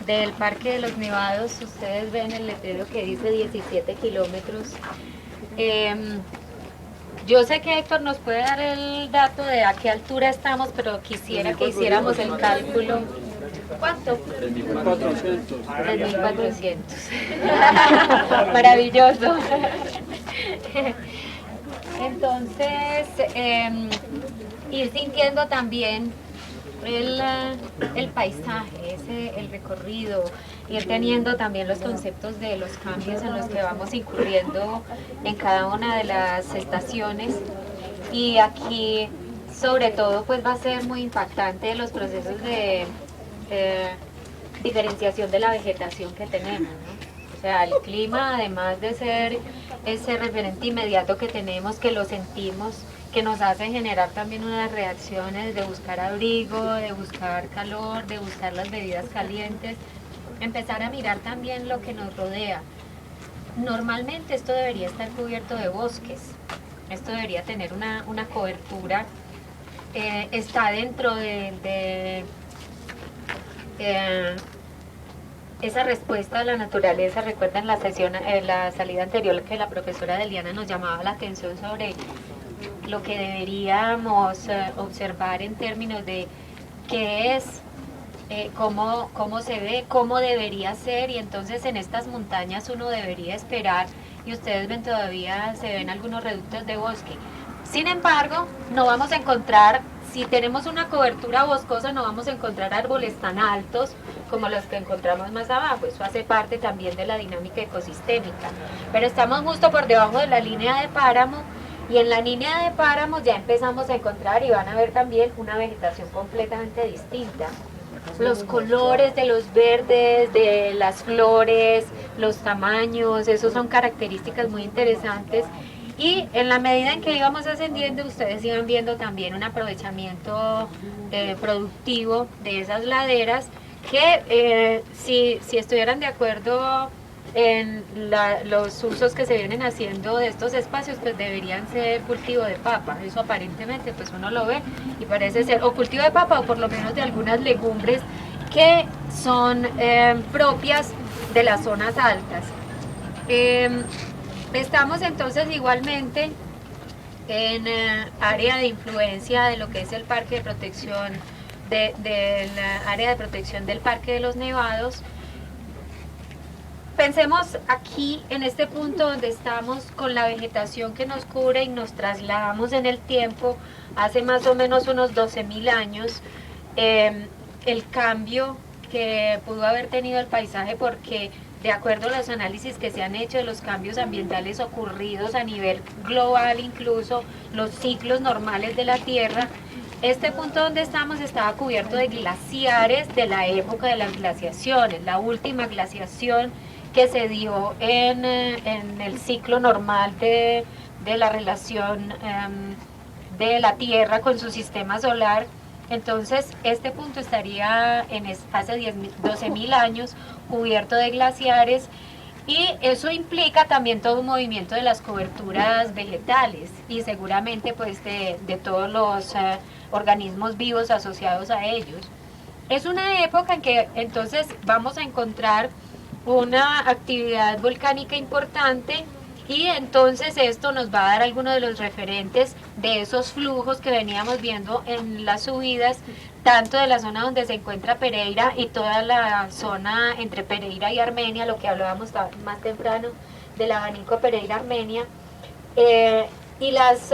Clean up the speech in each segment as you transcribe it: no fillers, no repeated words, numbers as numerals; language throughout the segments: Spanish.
del Parque de los Nevados. Ustedes ven el letrero que dice 17 kilómetros. Yo sé que Héctor nos puede dar el dato de a qué altura estamos, pero quisiera que hiciéramos el cálculo. ¿Cuánto? 3.400. 3.400. Maravilloso. Entonces, ir sintiendo también el paisaje, el recorrido, ir teniendo también los conceptos de los cambios en los que vamos incurriendo en cada una de las estaciones. Y aquí, sobre todo, pues va a ser muy impactante los procesos de diferenciación de la vegetación que tenemos, ¿no? O sea, el clima, además de ser ese referente inmediato que tenemos, que lo sentimos, que nos hace generar también unas reacciones de buscar abrigo, de buscar calor, de buscar las bebidas calientes, empezar a mirar también lo que nos rodea. Normalmente esto debería estar cubierto de bosques, esto debería tener una cobertura, está dentro de esa respuesta a la naturaleza. Recuerdan la sesión, la salida anterior, que la profesora Deliana nos llamaba la atención sobre lo que deberíamos observar en términos de qué es, cómo se ve, cómo debería ser, y entonces en estas montañas uno debería esperar, y ustedes ven todavía se ven algunos reductos de bosque. Sin embargo, no vamos a encontrar, si tenemos una cobertura boscosa, no vamos a encontrar árboles tan altos como los que encontramos más abajo. Eso hace parte también de la dinámica ecosistémica. Pero estamos justo por debajo de la línea de páramo, y en la línea de páramos ya empezamos a encontrar, y van a ver también, una vegetación completamente distinta. Los colores de los verdes, de las flores, los tamaños, esos son características muy interesantes. Y en la medida en que íbamos ascendiendo, ustedes iban viendo también un aprovechamiento productivo de esas laderas que si estuvieran de acuerdo en los usos que se vienen haciendo de estos espacios, pues deberían ser cultivo de papa. Eso aparentemente pues uno lo ve y parece ser o cultivo de papa o por lo menos de algunas legumbres que son propias de las zonas altas. Estamos entonces igualmente en área de influencia de lo que es el parque de protección, del área de protección del Parque de los Nevados. Pensemos aquí en este punto donde estamos con la vegetación que nos cubre y nos trasladamos en el tiempo hace más o menos unos 12.000 años, el cambio que pudo haber tenido el paisaje, porque de acuerdo a los análisis que se han hecho de los cambios ambientales ocurridos a nivel global, incluso los ciclos normales de la Tierra, este punto donde estamos estaba cubierto de glaciares de la época de las glaciaciones. La última glaciación que se dio en el ciclo normal de la relación de la Tierra con su sistema solar. Entonces este punto estaría hace 12.000 años cubierto de glaciares, y eso implica también todo un movimiento de las coberturas vegetales y seguramente pues de todos los organismos vivos asociados a ellos. Es una época en que entonces vamos a encontrar una actividad volcánica importante, y entonces esto nos va a dar algunos de los referentes de esos flujos que veníamos viendo en las subidas, tanto de la zona donde se encuentra Pereira y toda la zona entre Pereira y Armenia, lo que hablábamos más temprano del abanico Pereira-Armenia, y las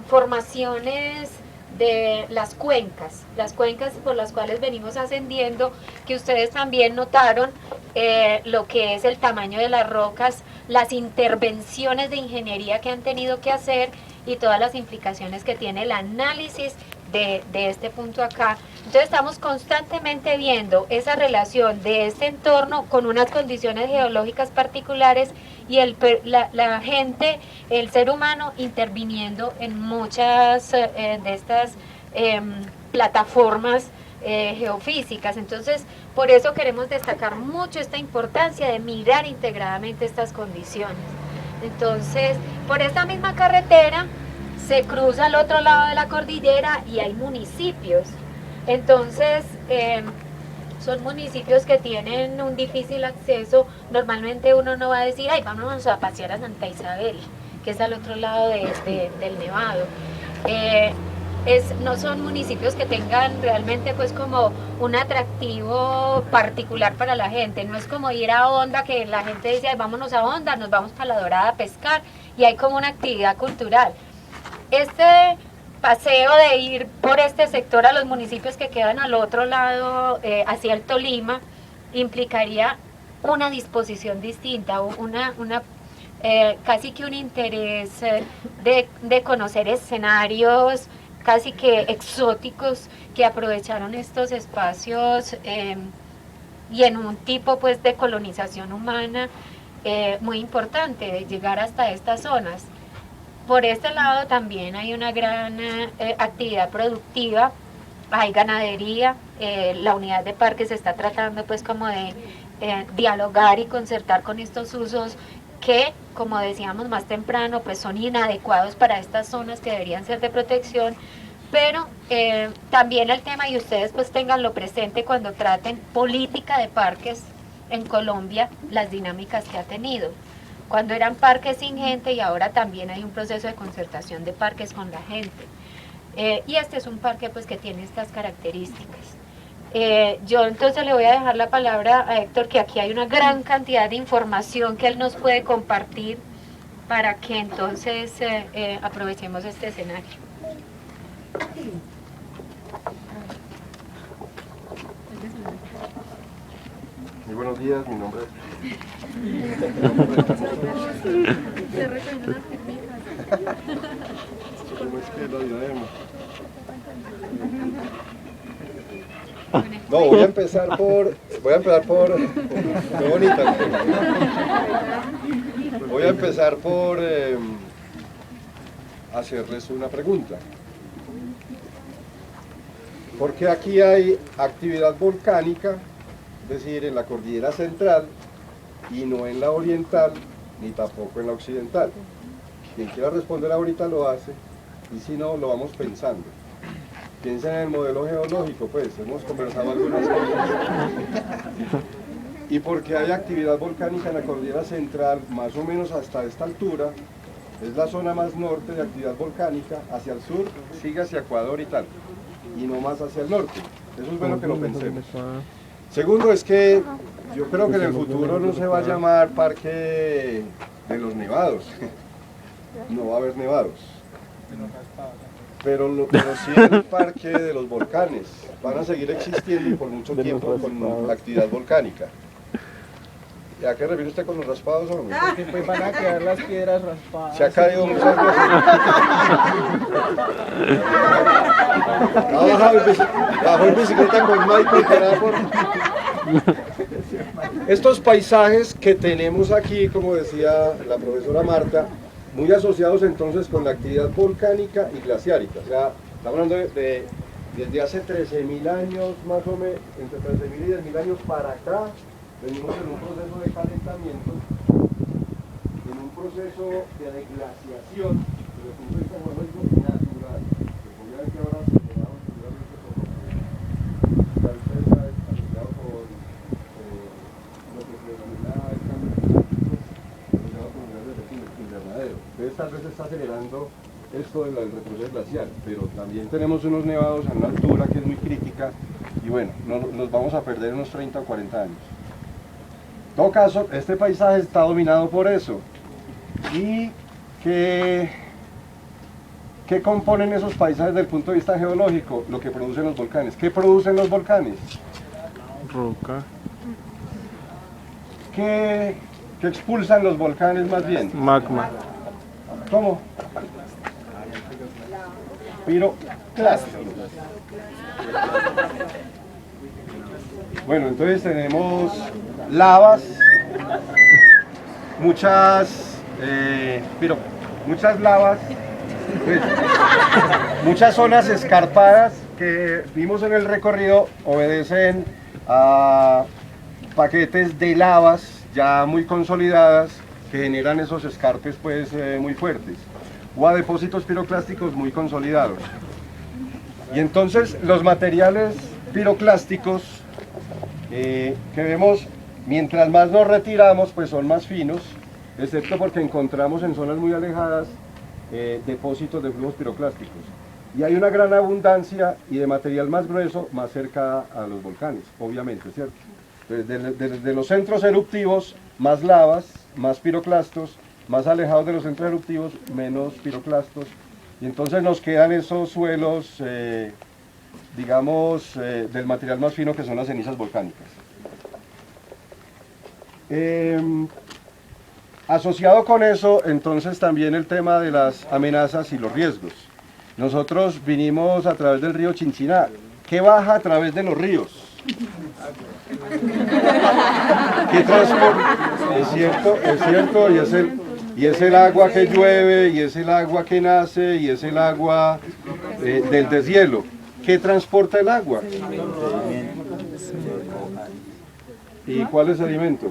formaciones de las cuencas por las cuales venimos ascendiendo, que ustedes también notaron lo que es el tamaño de las rocas, las intervenciones de ingeniería que han tenido que hacer y todas las implicaciones que tiene el análisis de este punto acá. Entonces estamos constantemente viendo esa relación de este entorno con unas condiciones geológicas particulares y la gente, el ser humano, interviniendo en muchas de estas plataformas geofísicas. Entonces, por eso queremos destacar mucho esta importancia de mirar integradamente estas condiciones. Entonces, por esta misma carretera se cruza al otro lado de la cordillera y hay municipios. Entonces, son municipios que tienen un difícil acceso. Normalmente uno no va a decir, ay, vámonos a pasear a Santa Isabel, que es al otro lado del Nevado. No son municipios que tengan realmente pues como un atractivo particular para la gente. No es como ir a Honda, que la gente dice, ay, vámonos a Honda, nos vamos para La Dorada a pescar, y hay como una actividad cultural. Este paseo de ir por este sector a los municipios que quedan al otro lado, hacia el Tolima, implicaría una disposición distinta, casi que un interés de conocer escenarios casi que exóticos que aprovecharon estos espacios y en un tipo pues de colonización humana muy importante, de llegar hasta estas zonas. Por este lado también hay una gran actividad productiva, hay ganadería, la unidad de parques está tratando pues como de dialogar y concertar con estos usos que, como decíamos más temprano, pues son inadecuados para estas zonas que deberían ser de protección, pero también el tema, y ustedes pues tenganlo presente cuando traten política de parques en Colombia, las dinámicas que ha tenido. Cuando eran parques sin gente y ahora también hay un proceso de concertación de parques con la gente. Y este es un parque pues que tiene estas características. Yo entonces le voy a dejar la palabra a Héctor, que aquí hay una gran cantidad de información que él nos puede compartir para que entonces aprovechemos este escenario. Muy buenos días, mi nombre es... ¿Cómo es que lo diremos? No, voy a empezar por... Qué bonita. Voy a empezar por hacerles una pregunta. ¿Por qué aquí hay actividad volcánica, es decir, en la cordillera central, y no en la oriental, ni tampoco en la occidental? Quien quiera responder ahorita lo hace, y si no, lo vamos pensando. Piensen en el modelo geológico, pues, hemos conversado algunas cosas. Y porque hay actividad volcánica en la cordillera central, más o menos hasta esta altura, es la zona más norte de actividad volcánica, hacia el sur sigue hacia Ecuador y tal, y no más hacia el norte. Eso es bueno que lo pensemos. Segundo es que yo creo que en el futuro no se va a llamar Parque de los Nevados, no va a haber nevados. Pero sí el Parque de los Volcanes, van a seguir existiendo y por mucho tiempo con la actividad volcánica. ¿Y a qué refiere usted con los raspados, hombre? Porque pues van a quedar las piedras raspadas. Se ha caído muchas veces. Bajó en bicicleta con Michael, que era por... Estos paisajes que tenemos aquí, como decía la profesora Marta, muy asociados entonces con la actividad volcánica y glaciárica. O sea, estamos hablando de desde hace 13.000 años, más o menos, entre 13.000 y 10.000 años para acá, venimos en un proceso de calentamiento, en un proceso de glaciación, desde el punto de vista geológico natural, que obviamente ahora acelerado seguramente por la altura asociado con lo que se denomina el cambio climático, asociado con el efecto invernadero. Entonces tal vez se está acelerando esto del retroceso glacial, pero también tenemos unos nevados a una altura que es muy crítica y bueno, nos vamos a perder unos 30 o 40 años. En todo caso, este paisaje está dominado por eso. ¿Y qué componen esos paisajes desde el punto de vista geológico? Lo que producen los volcanes. ¿Qué producen los volcanes? Roca. ¿Qué expulsan los volcanes más bien? Magma. ¿Cómo? Piroclásticos. Bueno, entonces tenemos lavas, muchas lavas, pues, muchas zonas escarpadas que vimos en el recorrido obedecen a paquetes de lavas ya muy consolidadas que generan esos escarpes pues muy fuertes, o a depósitos piroclásticos muy consolidados. Y entonces los materiales piroclásticos que vemos, mientras más nos retiramos, pues son más finos, excepto porque encontramos en zonas muy alejadas depósitos de flujos piroclásticos. Y hay una gran abundancia y de material más grueso más cerca a los volcanes, obviamente, ¿cierto? Entonces, desde los centros eruptivos, más lavas, más piroclastos, más alejados de los centros eruptivos, menos piroclastos, y entonces nos quedan esos suelos, digamos, del material más fino que son las cenizas volcánicas. Asociado con eso, entonces también el tema de las amenazas y los riesgos. Nosotros vinimos a través del río Chinchiná. ¿Qué baja a través de los ríos? ¿Qué transporte? Es cierto, y es el agua que llueve, y es el agua que nace, y es el agua del deshielo. ¿Qué transporta el agua? ¿Y cuáles alimentos?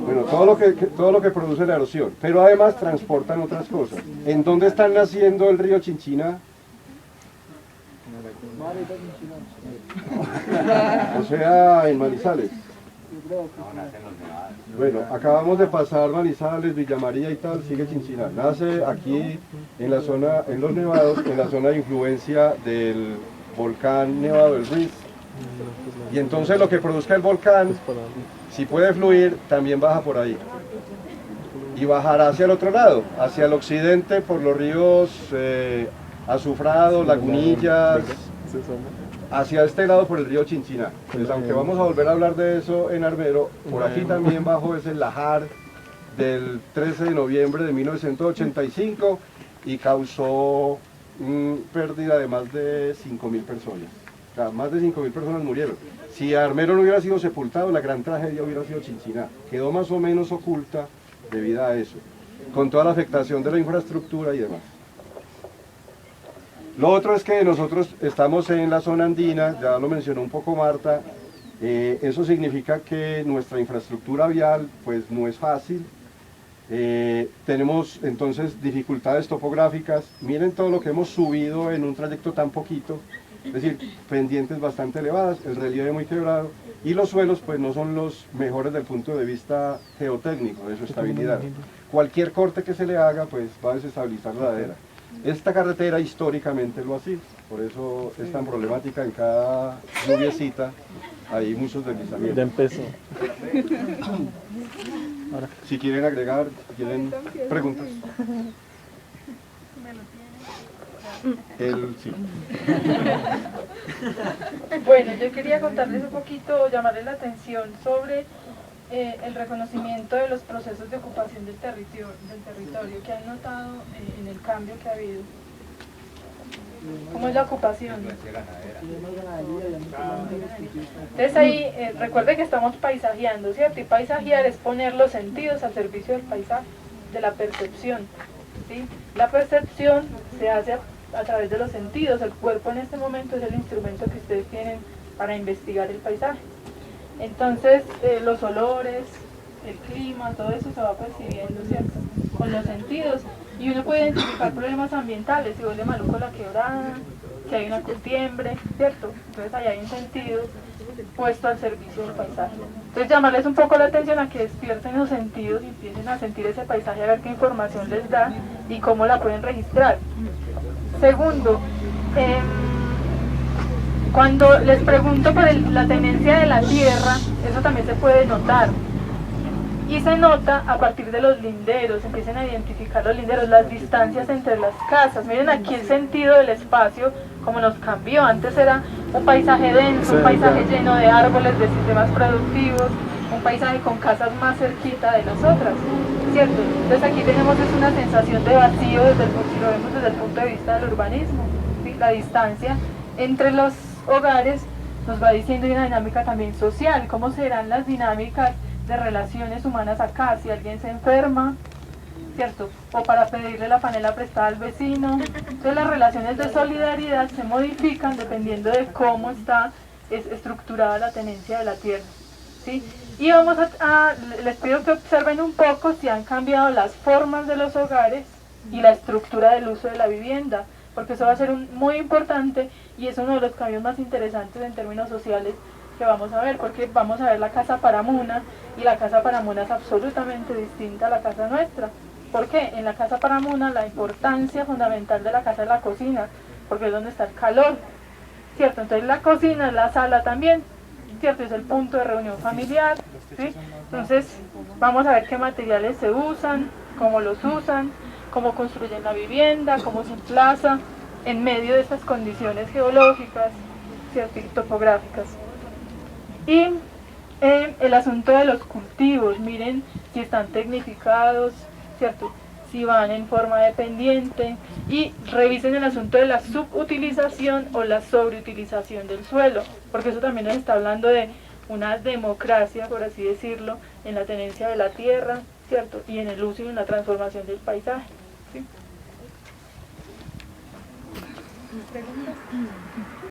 Bueno, todo lo que produce la erosión, pero además transportan otras cosas. ¿En dónde están naciendo el río Chinchiná? O sea, en Manizales. Bueno, acabamos de pasar Manizales, Villa María y tal, sigue Chinchiná. Nace aquí en la zona, en los nevados, en la zona de influencia del volcán Nevado del Ruiz. Y entonces lo que produzca el volcán, si puede fluir, también baja por ahí. Y bajará hacia el otro lado, hacia el occidente por los ríos Azufrado, Lagunillas, hacia este lado por el río Chinchiná. Pues aunque vamos a volver a hablar de eso en Armero, por aquí también bajo es el Lajar del 13 de noviembre de 1985 y causó pérdida de más de 5.000 personas. O sea, más de 5.000 personas murieron. Si Armero no hubiera sido sepultado, la gran tragedia hubiera sido Chinchiná. Quedó más o menos oculta debido a eso, con toda la afectación de la infraestructura y demás. Lo otro es que nosotros estamos en la zona andina, ya lo mencionó un poco Marta, eso significa que nuestra infraestructura vial pues no es fácil, tenemos entonces dificultades topográficas, miren todo lo que hemos subido en un trayecto tan poquito, es decir, pendientes bastante elevadas, el relieve muy quebrado, y los suelos pues no son los mejores desde el punto de vista geotécnico, de su estabilidad. Cualquier corte que se le haga pues va a desestabilizar la ladera. Esta carretera históricamente lo ha sido, por eso es tan problemática, en cada lluviecita hay muchos deslizamientos. Ya empezó. Si quieren agregar, si quieren preguntas. Sí. Bueno, yo quería contarles un poquito, llamarles la atención sobre el reconocimiento de los procesos de ocupación del territorio que han notado en el cambio que ha habido. ¿Cómo es la ocupación? Entonces ahí, recuerde que estamos paisajeando, ¿cierto? Y paisajear es poner los sentidos al servicio del paisaje, de la percepción, ¿sí? La percepción se hace a través de los sentidos. El cuerpo en este momento es el instrumento que ustedes tienen para investigar el paisaje. Entonces, los olores, el clima, todo eso se va percibiendo, ¿cierto? Con los sentidos. Y uno puede identificar problemas ambientales, si huele maluco la quebrada, que hay una curtiembre, ¿cierto? Entonces ahí hay un sentido puesto al servicio del paisaje. Entonces llamarles un poco la atención a que despierten los sentidos y empiecen a sentir ese paisaje, a ver qué información les da y cómo la pueden registrar. Segundo, cuando les pregunto por la tenencia de la tierra, eso también se puede notar. Y se nota a partir de los linderos, empiezan a identificar los linderos, las distancias entre las casas. Miren aquí el sentido del espacio, como nos cambió. Antes era un paisaje denso, un paisaje lleno de árboles, de sistemas productivos, un paisaje con casas más cerquita de nosotras, ¿cierto? Entonces aquí tenemos una sensación de vacío, si lo vemos desde el punto de vista del urbanismo, ¿sí? La distancia entre los hogares nos va diciendo una dinámica también social, cómo serán las dinámicas de relaciones humanas acá, si alguien se enferma, ¿cierto? O para pedirle la panela prestada al vecino. Entonces las relaciones de solidaridad se modifican dependiendo de cómo está estructurada la tenencia de la tierra, ¿sí? Y vamos les pido que observen un poco si han cambiado las formas de los hogares y la estructura del uso de la vivienda. porque eso va a ser muy importante y es uno de los cambios más interesantes en términos sociales que vamos a ver, porque vamos a ver la casa Paramuna y la casa Paramuna es absolutamente distinta a la casa nuestra. ¿Por qué? En la casa Paramuna la importancia fundamental de la casa es la cocina, porque es donde está el calor, ¿cierto? Entonces la cocina es la sala también, ¿cierto? Es el punto de reunión familiar, ¿sí? Entonces vamos a ver qué materiales se usan, cómo los usan, cómo construyen la vivienda, cómo se emplaza en medio de estas condiciones geológicas, ¿cierto? Y topográficas. Y el asunto de los cultivos, miren si están tecnificados, ¿cierto? Si van en forma dependiente y revisen el asunto de la subutilización o la sobreutilización del suelo, porque eso también nos está hablando de una democracia, por así decirlo, en la tenencia de la tierra, ¿cierto? Y en el uso y en la transformación del paisaje, ¿sí?